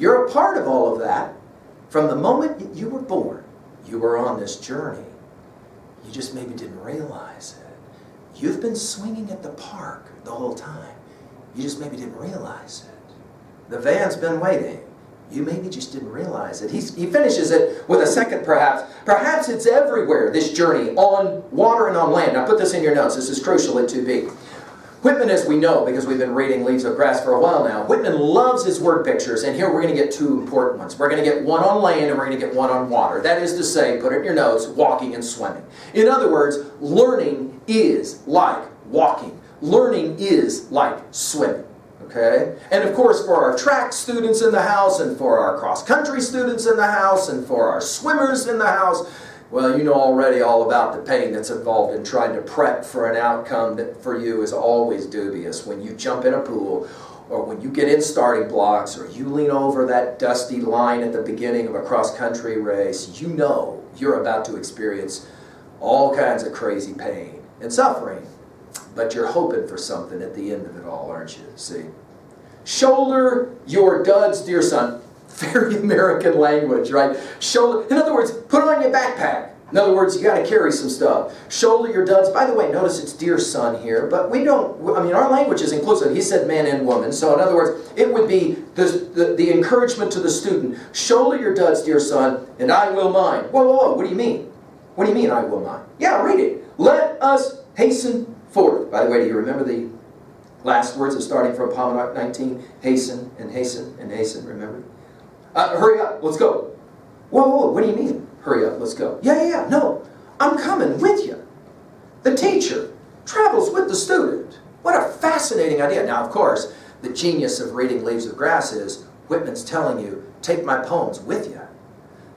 You're a part of all of that. From the moment you were born, you were on this journey. You just maybe didn't realize it. You've been swinging at the park the whole time. You just maybe didn't realize it. The van's been waiting. You maybe just didn't realize it. He finishes it with a second perhaps. Perhaps it's everywhere, this journey, on water and on land. Now put this in your notes. This is crucial at 2B. Whitman, as we know, because we've been reading Leaves of Grass for a while now, Whitman loves his word pictures, and here we're going to get two important ones. We're going to get one on land and we're going to get one on water. That is to say, put it in your notes, walking and swimming. In other words, learning is like walking. Learning is like swimming. Okay? And of course, for our track students in the house, and for our cross-country students in the house, and for our swimmers in the house, well, you know already all about the pain that's involved in trying to prep for an outcome that for you is always dubious. When you jump in a pool, or when you get in starting blocks, or you lean over that dusty line at the beginning of a cross-country race, you know you're about to experience all kinds of crazy pain and suffering. But you're hoping for something at the end of it all, aren't you? See? Shoulder your duds, dear son. Very American language, right? Shoulder. In other words, put on your backpack. In other words, you got to carry some stuff. Shoulder your duds. By the way, notice it's dear son here, but we don't, I mean, our language is inclusive. He said man and woman. So in other words, it would be the encouragement to the student. Shoulder your duds, dear son, and I will mine. Whoa, whoa, whoa. What do you mean? What do you mean I will mine? Yeah, read it. Let us hasten forth. By the way, do you remember the last words of starting from Psalm 19? Hasten and hasten and hasten, remember? Hurry up, let's go. Whoa, whoa, what do you mean? Hurry up, let's go. Yeah, no, I'm coming with you. The teacher travels with the student. What a fascinating idea. Now, of course, the genius of reading Leaves of Grass is Whitman's telling you, take my poems with you.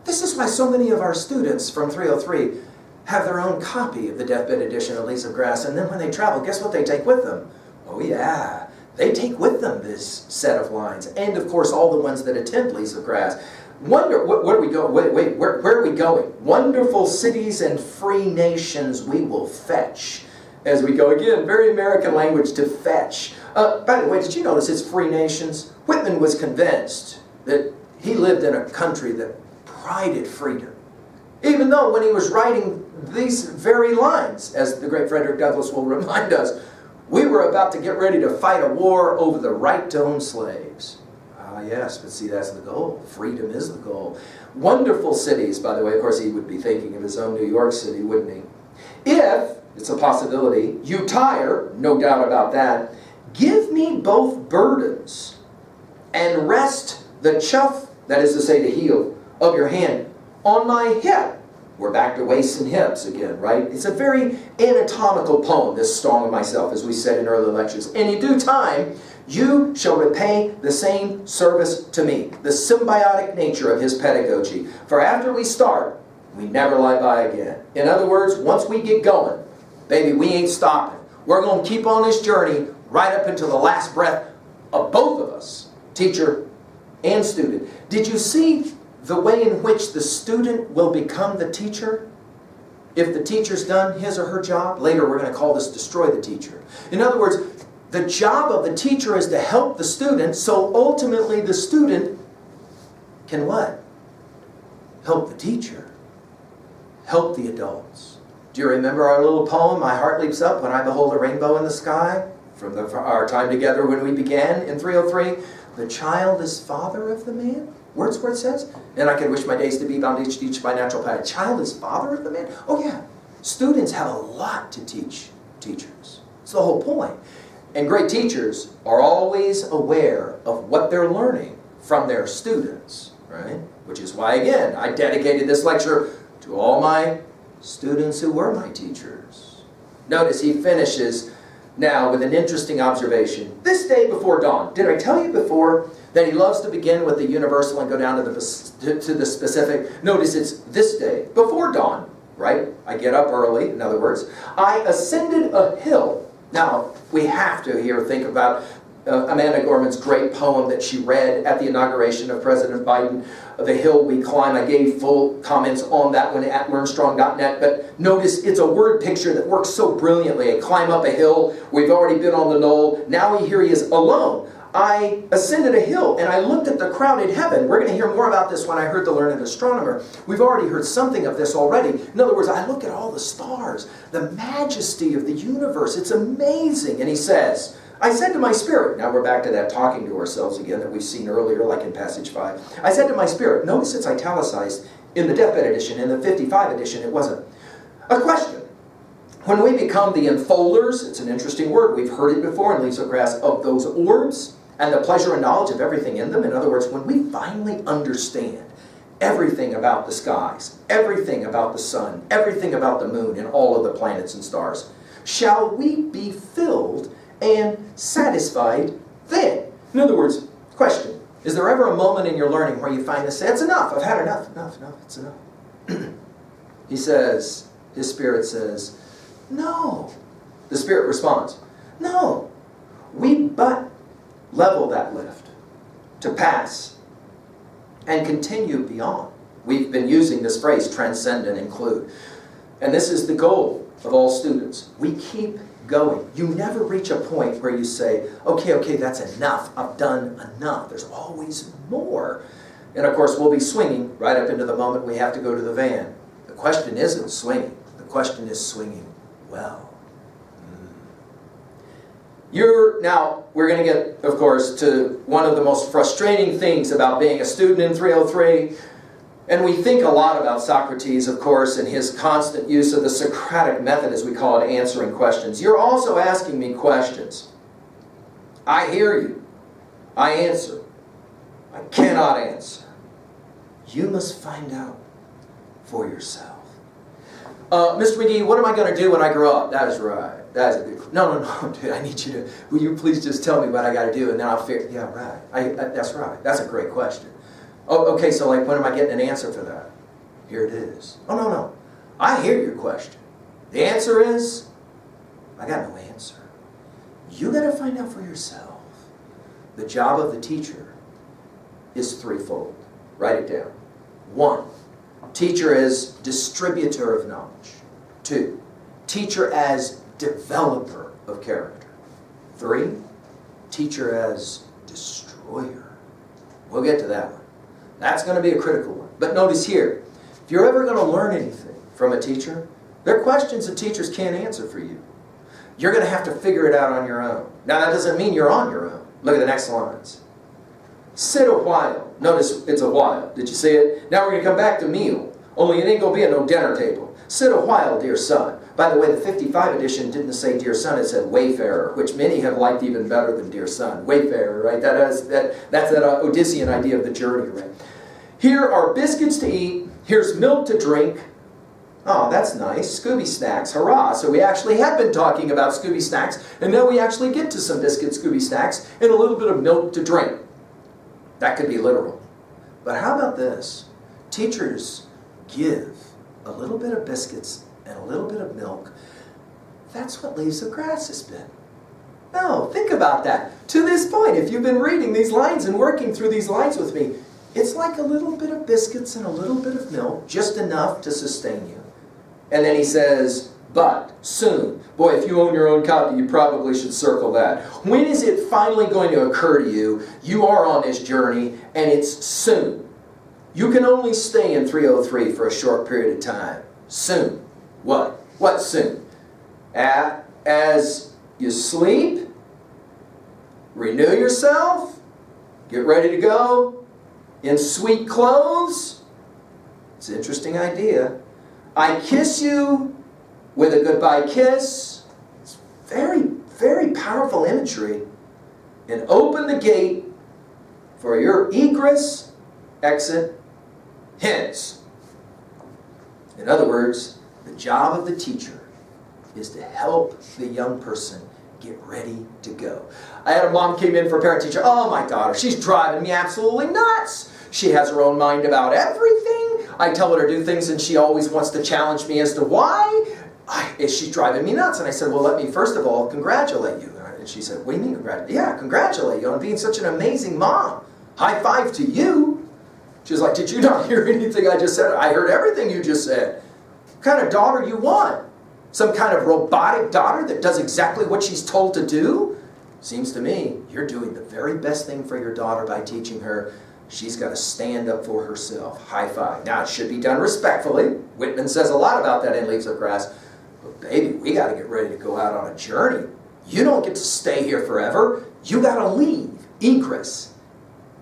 This is why so many of our students from 303 have their own copy of the deathbed edition of Leaves of Grass, and then when they travel, guess what they take with them? Oh yeah, they take with them this set of lines, and of course all the ones that attend Leaves of Grass. What are we going? Wait, where are we going? Wonderful cities and free nations we will fetch. As we go again, very American language, to fetch. By the way, did you notice it's free nations? Whitman was convinced that he lived in a country that prided freedom. Even though when he was writing these very lines, as the great Frederick Douglass will remind us, we were about to get ready to fight a war over the right to own slaves. Ah, yes, but see, that's the goal. Freedom is the goal. Wonderful cities, by the way. Of course, he would be thinking of his own New York City, wouldn't he? If, it's a possibility, you tire, no doubt about that, give me both burdens and rest the chuff, that is to say the heel, of your hand on my hip. We're back to waists and hips again, right? It's a very anatomical poem, this Song of Myself, as we said in earlier lectures. And in due time, you shall repay the same service to me. The symbiotic nature of his pedagogy. For after we start, we never lie by again. In other words, once we get going, baby, we ain't stopping. We're going to keep on this journey right up until the last breath of both of us, teacher and student. Did you see the way in which the student will become the teacher? If the teacher's done his or her job, later we're going to call this destroy the teacher. In other words, the job of the teacher is to help the student, so ultimately the student can what? Help the teacher. Help the adults. Do you remember our little poem, My Heart Leaps Up When I Behold a Rainbow in the Sky? From our time together when we began in 303. The child is father of the man? Wordsworth says, and I could wish my days to be bound each to each by natural power. Child is father of the man? Oh yeah. Students have a lot to teach teachers. It's the whole point. And great teachers are always aware of what they're learning from their students, right? Which is why, again, I dedicated this lecture to all my students who were my teachers. Notice he finishes now with an interesting observation. This day before dawn. Did I tell you before that he loves to begin with the universal and go down to the specific? Notice it's this day before dawn, right? I get up early, in other words. I ascended a hill. Now, we have to here think about Amanda Gorman's great poem that she read at the inauguration of President Biden, The Hill We Climb. I gave full comments on that one at learnstrong.net, but notice it's a word picture that works so brilliantly. I climb up a hill, we've already been on the knoll, now here he is alone. I ascended a hill and I looked at the crowded heaven. We're going to hear more about this when I heard the learned astronomer. We've already heard something of this already. In other words, I look at all the stars, the majesty of the universe. It's amazing. And he says, I said to my spirit, now we're back to that talking to ourselves again that we've seen earlier, like in passage 5. I said to my spirit, notice it's italicized in the deathbed edition. In the 55 edition, it wasn't. A question. When we become the enfolders, it's an interesting word, we've heard it before in Leaves of Grass, of those orbs and the pleasure and knowledge of everything in them. In other words, when we finally understand everything about the skies, everything about the sun, everything about the moon and all of the planets and stars, shall we be filled and satisfied then? In other words, question, is there ever a moment in your learning where you find this, say, it's enough, I've had enough, it's enough. He says, his spirit says, no. The spirit responds, no. We but level that lift to pass and continue beyond. We've been using this phrase, transcend and include. And this is the goal of all students. We keep going. You never reach a point where you say, okay, that's enough. I've done enough. There's always more. And of course, we'll be swinging right up into the moment we have to go to the van. The question isn't swinging. The question is swinging well. Now, we're going to get, of course, to one of the most frustrating things about being a student in 303. And we think a lot about Socrates, of course, and his constant use of the Socratic method, as we call it, answering questions. You're also asking me questions. I hear you. I answer. I cannot answer. You must find out for yourself. Mr. McGee, what am I going to do when I grow up? That is right. That is a good. No, dude. I need you to. Will you please just tell me what I got to do, and then I'll figure. Yeah, right. That's right. That's a great question. Oh, okay. So, like, when am I getting an answer for that? Here it is. Oh, no. I hear your question. The answer is, I got no answer. You got to find out for yourself. The job of the teacher is threefold. Write it down. 1. Teacher as distributor of knowledge. 2. Teacher as developer of character. 3. Teacher as destroyer. We'll get to that one. That's going to be a critical one. But notice here, if you're ever going to learn anything from a teacher, there are questions that teachers can't answer for you. You're going to have to figure it out on your own. Now, that doesn't mean you're on your own. Look at the next lines. Sit a while. Notice it's a while. Did you see it? Now we're going to come back to meal. Only it ain't going to be at no dinner table. Sit a while, dear son. By the way, the 55 edition didn't say dear son, it said wayfarer, which many have liked even better than dear son. Wayfarer, right? That's that Odyssean idea of the journey, right? Here are biscuits to eat. Here's milk to drink. Oh, that's nice. Scooby snacks. Hurrah. So we actually have been talking about Scooby snacks, and now we actually get to some biscuit Scooby snacks and a little bit of milk to drink. That could be literal. But how about this? Teachers give a little bit of biscuits and a little bit of milk. That's what Leaves of Grass has been. No, think about that. To this point, if you've been reading these lines and working through these lines with me, it's like a little bit of biscuits and a little bit of milk, just enough to sustain you. And then he says, but soon. Boy, if you own your own copy, you probably should circle that. When is it finally going to occur to you, you are on this journey, and it's soon. You can only stay in 303 for a short period of time. Soon. What? What soon? As you sleep, renew yourself, get ready to go, in sweet clothes. It's an interesting idea. I kiss you with a goodbye kiss. It's very, very powerful imagery. And open the gate for your egress, exit, hence. In other words, the job of the teacher is to help the young person get ready to go. I had a mom came in for a parent teacher. Oh, my daughter, she's driving me absolutely nuts. She has her own mind about everything. I tell her to do things and she always wants to challenge me as to why. She's driving me nuts. And I said, well, let me first of all congratulate you. And she said, what do you mean congratulate? Yeah, congratulate you on being such an amazing mom. High five to you. She was like, did you not hear anything I just said? I heard everything you just said. What kind of daughter you want? Some kind of robotic daughter that does exactly what she's told to do? Seems to me you're doing the very best thing for your daughter by teaching her she's got to stand up for herself. High five. Now, it should be done respectfully. Whitman says a lot about that in Leaves of Grass. But baby, we got to get ready to go out on a journey. You don't get to stay here forever. You got to leave. Egress.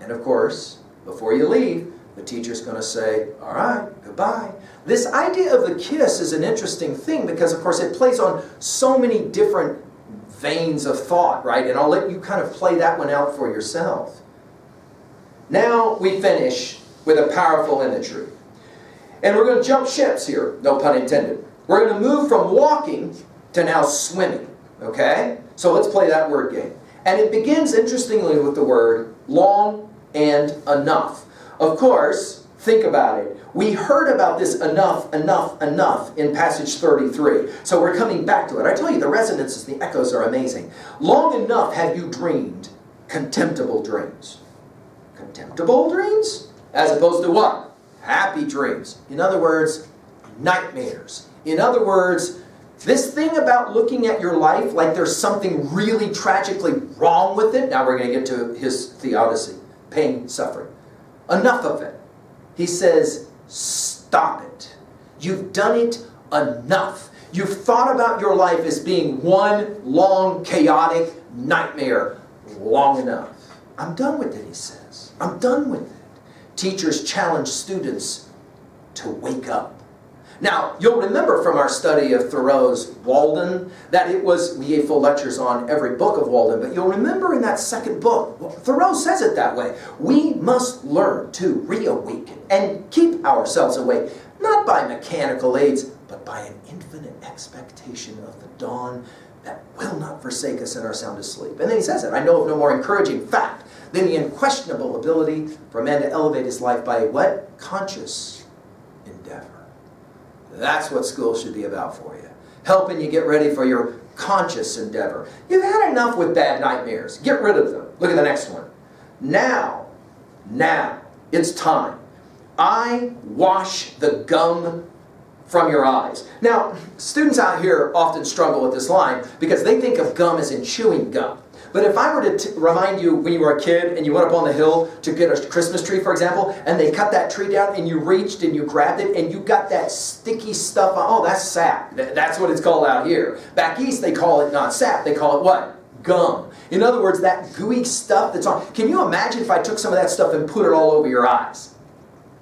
And of course, before you leave, the teacher's going to say, all right, goodbye. This idea of the kiss is an interesting thing because, of course, it plays on so many different veins of thought, right? And I'll let you kind of play that one out for yourself. Now we finish with a powerful imagery. And we're going to jump ships here, no pun intended. We're going to move from walking to now swimming, okay? So let's play that word game. And it begins, interestingly, with the word long and enough. Of course, think about it. We heard about this enough in passage 33. So we're coming back to it. I tell you, the resonances, the echoes are amazing. Long enough have you dreamed contemptible dreams. Contemptible dreams? As opposed to what? Happy dreams. In other words, nightmares. In other words, this thing about looking at your life like there's something really tragically wrong with it. Now we're going to get to his theodicy. Pain, suffering. Enough of it. He says, stop it. You've done it enough. You've thought about your life as being one long, chaotic nightmare long enough. I'm done with it, he says. I'm done with it. Teachers challenge students to wake up. Now, you'll remember from our study of Thoreau's Walden that it was, we gave full lectures on every book of Walden, but you'll remember in that second book, Thoreau says it that way. We must learn to reawaken and keep ourselves awake, not by mechanical aids, but by an infinite expectation of the dawn that will not forsake us in our soundest sleep. And then he says it, I know of no more encouraging fact than the unquestionable ability for a man to elevate his life by what? Conscious endeavor. That's what school should be about for you. Helping you get ready for your conscious endeavor. You've had enough with bad nightmares. Get rid of them. Look at the next one. Now, it's time. I wash the gum from your eyes. Now, students out here often struggle with this line because they think of gum as in chewing gum. But if I were to remind you when you were a kid and you went up on the hill to get a Christmas tree, for example, and they cut that tree down and you reached and you grabbed it and you got that sticky stuff, oh, that's sap. That's what it's called out here. Back east, they call it not sap. They call it what? Gum. In other words, that gooey stuff that's on. Can you imagine if I took some of that stuff and put it all over your eyes?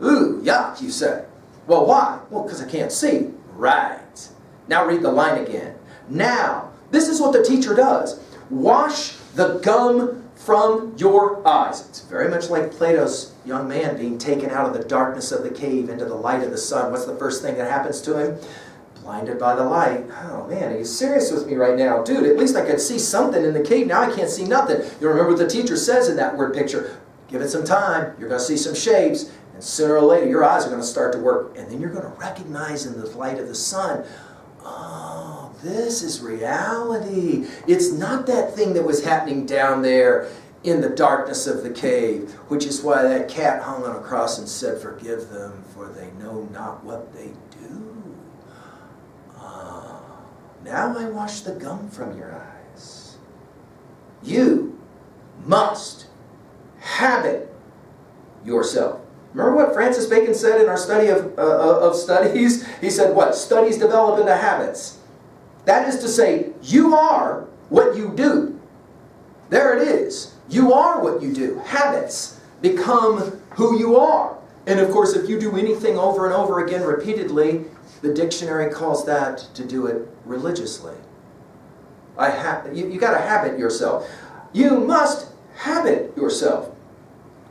Ooh, yuck, you say. Well, why? Well, because I can't see. Right. Now read the line again. Now, this is what the teacher does. Wash the gum from your eyes. It's very much like Plato's young man being taken out of the darkness of the cave into the light of the sun. What's the first thing that happens to him? Blinded by the light. Oh man, are you serious with me right now? Dude, at least I could see something in the cave. Now I can't see nothing. You remember what the teacher says in that word picture. Give it some time. You're going to see some shapes. And sooner or later, your eyes are going to start to work. And then you're going to recognize in the light of the sun, oh, this is reality. It's not that thing that was happening down there in the darkness of the cave, which is why that cat hung on a cross and said, forgive them, for they know not what they do. Now I wash the gum from your eyes. You must habit yourself. Remember what Francis Bacon said in our study of studies? He said what? Studies develop into habits. That is to say, you are what you do. There it is. You are what you do. Habits become who you are. And of course, if you do anything over and over again repeatedly, the dictionary calls that to do it religiously. You got to habit yourself. You must habit yourself.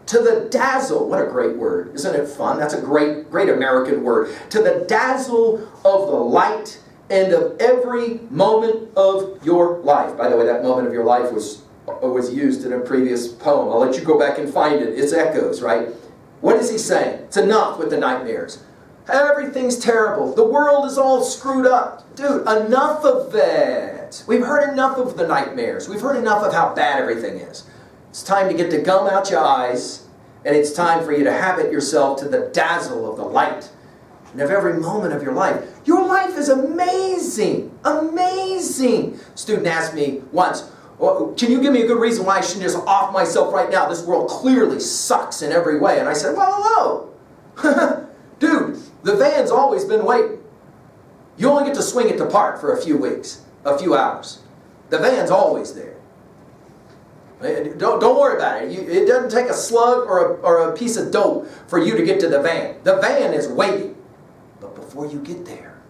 To the dazzle, what a great word. Isn't it fun? That's a great American word. To the dazzle of the light and of every moment of your life. By the way, that moment of your life was used in a previous poem. I'll let you go back and find it. It's echoes, right? What is he saying? It's enough with the nightmares. Everything's terrible. The world is all screwed up. Dude, enough of that. We've heard enough of the nightmares. We've heard enough of how bad everything is. It's time to get the gum out your eyes, and it's time for you to habit yourself to the dazzle of the light and of every moment of your life. Your life is amazing. Amazing. A student asked me once, Well, can you give me a good reason why I shouldn't just off myself right now? This world clearly sucks in every way. And I said, well, hello. Dude, the van's always been waiting. You only get to swing at the park for a few weeks, a few hours. The van's always there. Don't worry about it. It doesn't take a slug or a piece of dope for you to get to the van. The van is waiting. But before you get there,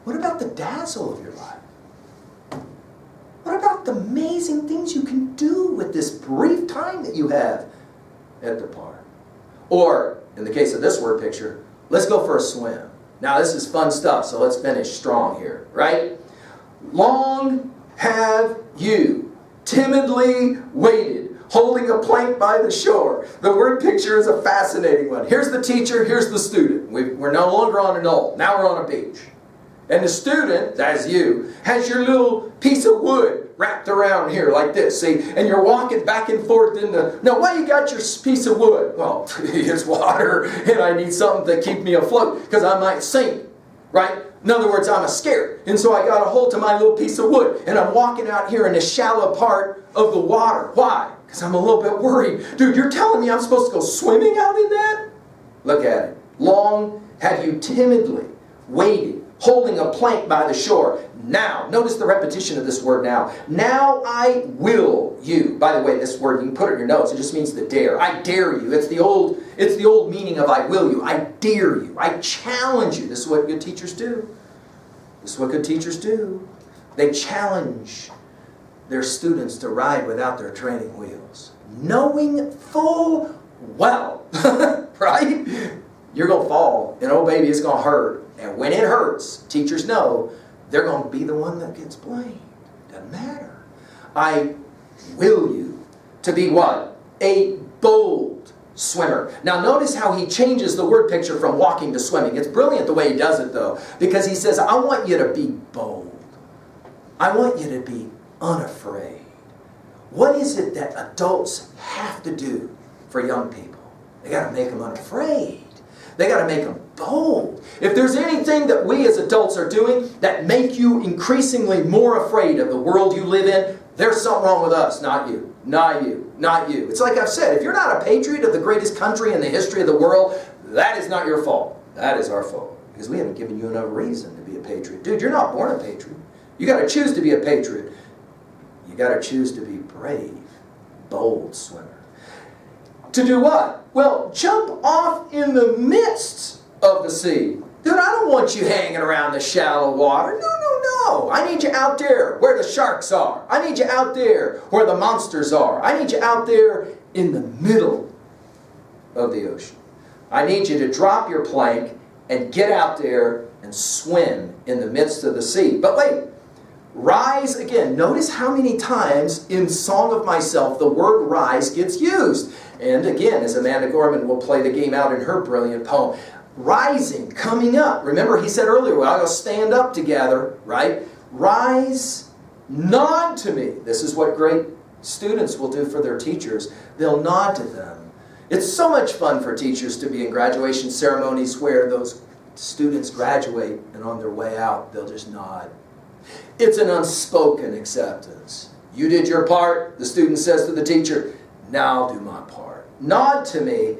what about the dazzle of your life? What about the amazing things you can do with this brief time that you have at the park? Or, in the case of this word picture, let's go for a swim. Now this is fun stuff, so let's finish strong here, right? Long have you timidly waited, holding a plank by the shore. The word picture is a fascinating one. Here's the teacher, here's the student. We're no longer on a knoll, now we're on a beach. And the student, that's you, has your little piece of wood wrapped around here like this, see? And you're walking back and forth in the... Now, why you got your piece of wood? Well, it's water, and I need something to keep me afloat, because I might sink, right? In other words, I'm scared. And so I got a hold to my little piece of wood, and I'm walking out here in the shallow part of the water. Why? Because I'm a little bit worried. Dude, you're telling me I'm supposed to go swimming out in that? Look at it. Long have you timidly waited, holding a plank by the shore. Now, notice the repetition of this word now. Now I will you. By the way, this word, you can put it in your notes. It just means to dare. I dare you. It's the old meaning of I will you. I dare you. I challenge you. This is what good teachers do. This is what good teachers do. They challenge their students to ride without their training wheels, knowing full well, right? You're going to fall, and oh baby, it's going to hurt. And when it hurts, teachers know they're going to be the one that gets blamed. Doesn't matter. I will you to be what? A bold swimmer. Now notice how he changes the word picture from walking to swimming. It's brilliant the way he does it though, because he says, I want you to be bold. I want you to be unafraid. What is it that adults have to do for young people? They got to make them unafraid. They got to make them bold. If there's anything that we as adults are doing that make you increasingly more afraid of the world you live in, there's something wrong with us, not you. Not you. Not you. It's like I've said, if you're not a patriot of the greatest country in the history of the world, that is not your fault. That is our fault. Because we haven't given you enough reason to be a patriot. Dude, you're not born a patriot. You got to choose to be a patriot. You got to choose to be brave, bold swimmer. To do what? Well, jump off in the midst of the sea. Dude, I don't want you hanging around the shallow water. No. I need you out there where the sharks are. I need you out there where the monsters are. I need you out there in the middle of the ocean. I need you to drop your plank and get out there and swim in the midst of the sea. But wait. Rise again. Notice how many times in Song of Myself the word rise gets used. And again, as Amanda Gorman will play the game out in her brilliant poem, rising, coming up. Remember he said earlier, well, I'll stand up together, right? Rise, nod to me. This is what great students will do for their teachers. They'll nod to them. It's so much fun for teachers to be in graduation ceremonies where those students graduate and on their way out, they'll just nod. It's an unspoken acceptance. You did your part, the student says to the teacher, now I'll do my part. Nod to me,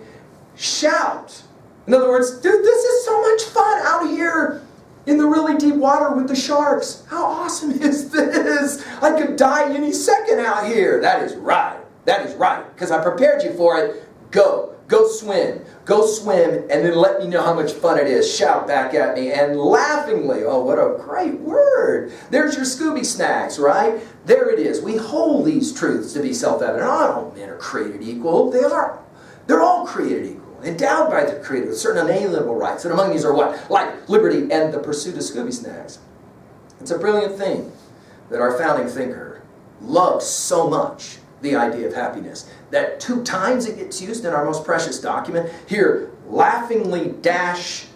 shout. In other words, dude, this is so much fun out here in the really deep water with the sharks. How awesome is this? I could die any second out here. That is right. That is right. Because I prepared you for it. Go. Go swim. Go swim and then let me know how much fun it is. Shout back at me and laughingly. Oh, what a great word. There's your Scooby snacks, right? There it is. We hold these truths to be self-evident. All men are created equal. They are. They're all created equal. Endowed by the Creator with certain unalienable rights. And among these are what? Life, liberty, and the pursuit of Scooby snacks. It's a brilliant thing that our founding thinker loved so much. The idea of happiness. That 2 times it gets used in our most precious document. Here, laughingly dash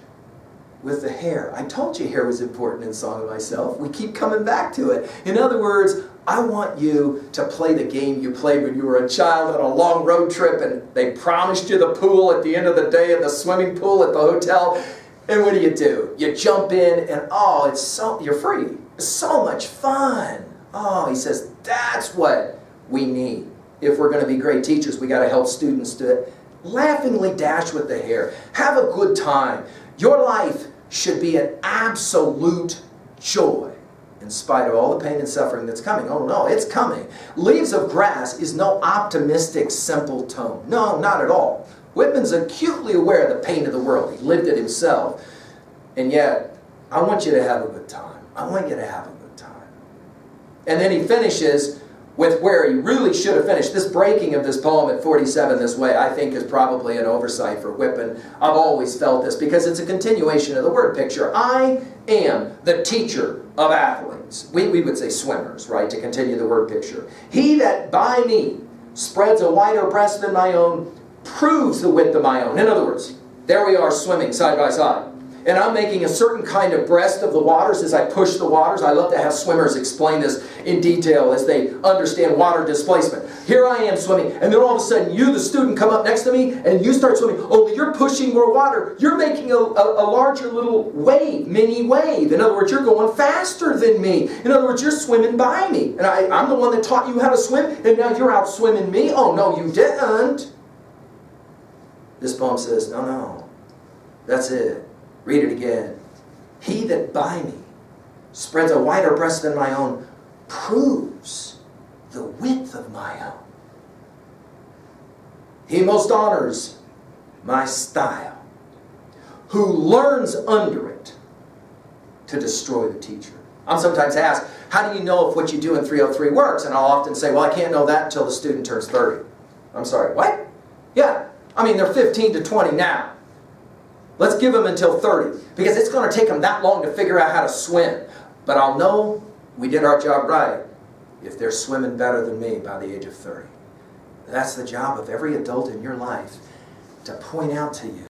with the hair. I told you hair was important in Song of Myself. We keep coming back to it. In other words, I want you to play the game you played when you were a child on a long road trip and they promised you the pool at the end of the day at the swimming pool at the hotel. And what do? You jump in and oh, you're free. It's so much fun. Oh, he says, that's what we need. If we're going to be great teachers, we got to help students to laughingly dash with the hair. Have a good time. Your life should be an absolute joy in spite of all the pain and suffering that's coming. Oh no, it's coming. Leaves of Grass is no optimistic, simple tone. No, not at all. Whitman's acutely aware of the pain of the world. He lived it himself. And yet, I want you to have a good time. I want you to have a good time. And then he finishes with where he really should have finished. This breaking of this poem at 47 this way, I think, is probably an oversight for Whitman. I've always felt this because it's a continuation of the word picture. I am the teacher of athletes. We would say swimmers, right, to continue the word picture. He that by me spreads a wider breast than my own proves the width of my own. In other words, there we are swimming side by side. And I'm making a certain kind of breast of the waters as I push the waters. I love to have swimmers explain this in detail as they understand water displacement. Here I am swimming, and then all of a sudden you, the student, come up next to me, and you start swimming. Only you're pushing more water. You're making a larger little wave, mini wave. In other words, you're going faster than me. In other words, you're swimming by me. And I'm the one that taught you how to swim, and now you're out swimming me? Oh, no, you didn't. This poem says, no, that's it. Read it again. He that by me spreads a wider breast than my own proves the width of my own. He most honors my style, who learns under it to destroy the teacher. I'm sometimes asked, how do you know if what you do in 303 works? And I'll often say, well, I can't know that until the student turns 30. I'm sorry, what? Yeah, I mean, they're 15 to 20 now. Let's give them until 30, because it's going to take them that long to figure out how to swim. But I'll know we did our job right if they're swimming better than me by the age of 30. That's the job of every adult in your life, to point out to you